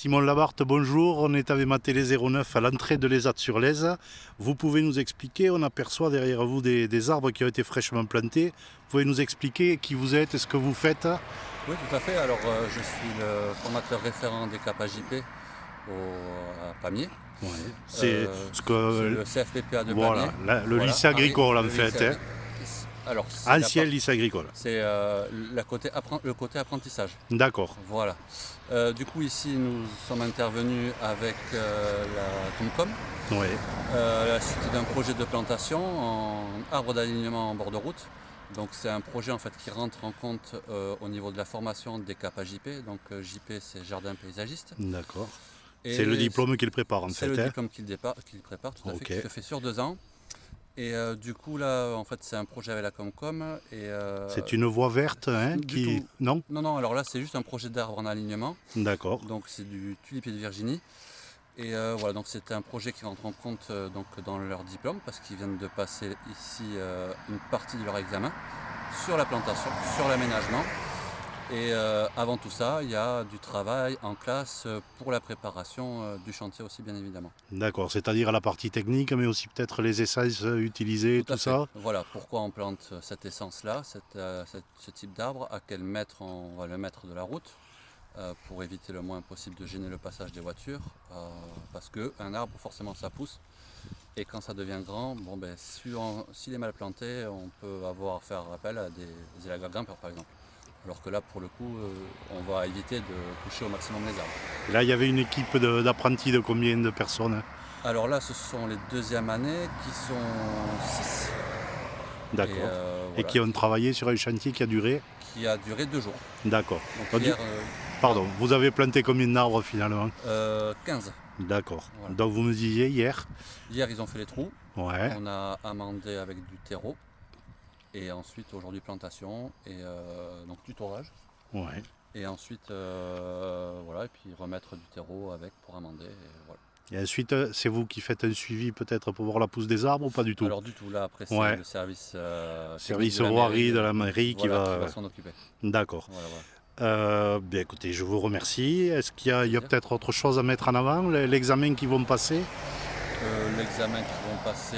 Simon Labarthe, bonjour. On est avec ma télé 09 à l'entrée de l'Ezat-sur-Lèze. Vous pouvez nous expliquer, on aperçoit derrière vous des arbres qui ont été fraîchement plantés. Vous pouvez nous expliquer qui vous êtes et ce que vous faites? Oui, tout à fait. Alors, je suis le formateur référent des CAP-AJP à Pamiers. Ouais. C'est Euh, ce c'est que, le CFPPA de voilà, Pamiers. le Voilà, lycée agricole en le lycée fait, hein. Alors, c'est Ancien lycée agricole. le côté apprentissage. D'accord. Voilà. Du coup, ici, nous sommes intervenus avec la Comcom, Oui. à la suite d'un projet de plantation en arbre d'alignement en bord de route. Donc c'est un projet en fait qui rentre en compte au niveau de la formation des CAP à JP. Donc JP c'est jardin paysagiste. D'accord. C'est le Et diplôme qu'il prépare en c'est fait, le hein. diplôme qu'il prépare tout à fait, Ok. qui se fait sur 2 ans. Et du coup là en fait c'est un projet avec la Comcom. Et C'est une voie verte, hein, du qui... tout. Non? Non, alors là c'est juste un projet d'arbre en alignement. D'accord. Donc c'est du tulipier de Virginie. Et voilà, donc c'était un projet qui rentre en compte donc dans leur diplôme parce qu'ils viennent de passer ici une partie de leur examen sur la plantation, sur l'aménagement. Et avant tout ça, il y a du travail en classe pour la préparation du chantier aussi, bien évidemment. D'accord. C'est-à-dire à la partie technique, mais aussi peut-être les essences utilisées, Tout tout à fait. ça? Voilà pourquoi on plante cette essence-là, ce type d'arbre, à quel mètre on va le mettre de la route, pour éviter le moins possible de gêner le passage des voitures, parce qu'un arbre, forcément, ça pousse. Et quand ça devient grand, bon, ben, s'il est mal planté, on peut avoir à faire appel à des élèves grimpeurs, par exemple. Alors que là, pour le coup, on va éviter de toucher au maximum les arbres. Et là, il y avait une équipe d'apprentis de combien de personnes, hein? Alors là, ce sont les deuxièmes années qui sont 6. Et D'accord. Et voilà, qui ont travaillé sur un chantier qui a duré? qui a duré 2 jours. D'accord. Donc hier, Pardon, vous avez planté combien d'arbres finalement? 15. D'accord. Voilà. Donc vous me disiez hier? Hier, ils ont fait les trous. Ouais. On a amendé avec du terreau. Et ensuite, aujourd'hui, plantation. Et donc, tutorage. Ouais. Et ensuite, voilà, et puis remettre du terreau avec pour amender. Et voilà. Et ensuite, c'est vous qui faites un suivi peut-être pour voir la pousse des arbres ou pas du tout? Alors du tout, là après c'est Ouais. le service technique Service de la voirie mairie, de la mairie qui voilà, qui va. va s'en occuper. D'accord. Voilà, voilà. Bien écoutez, je vous remercie. Est-ce qu'il y a, Plaisir. peut-être autre chose à mettre en avant? L'examen qu'ils vont passer? L'examen qu'ils vont passer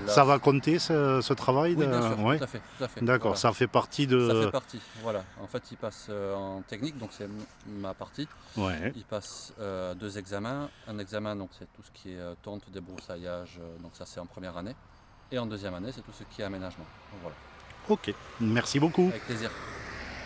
là. Ça va compter ce travail Oui, bien sûr, Ouais. tout à fait, tout à fait. D'accord, Voilà. ça fait partie Ça fait de. partie, voilà. En fait, ils passent en technique, donc c'est ma partie. Ouais. Ils passent 2 examens. Un examen, donc c'est tout ce qui est tonte, débroussaillage, donc ça c'est en première année. Et en deuxième année, c'est tout ce qui est aménagement. Donc, voilà, Ok. Merci beaucoup. avec plaisir.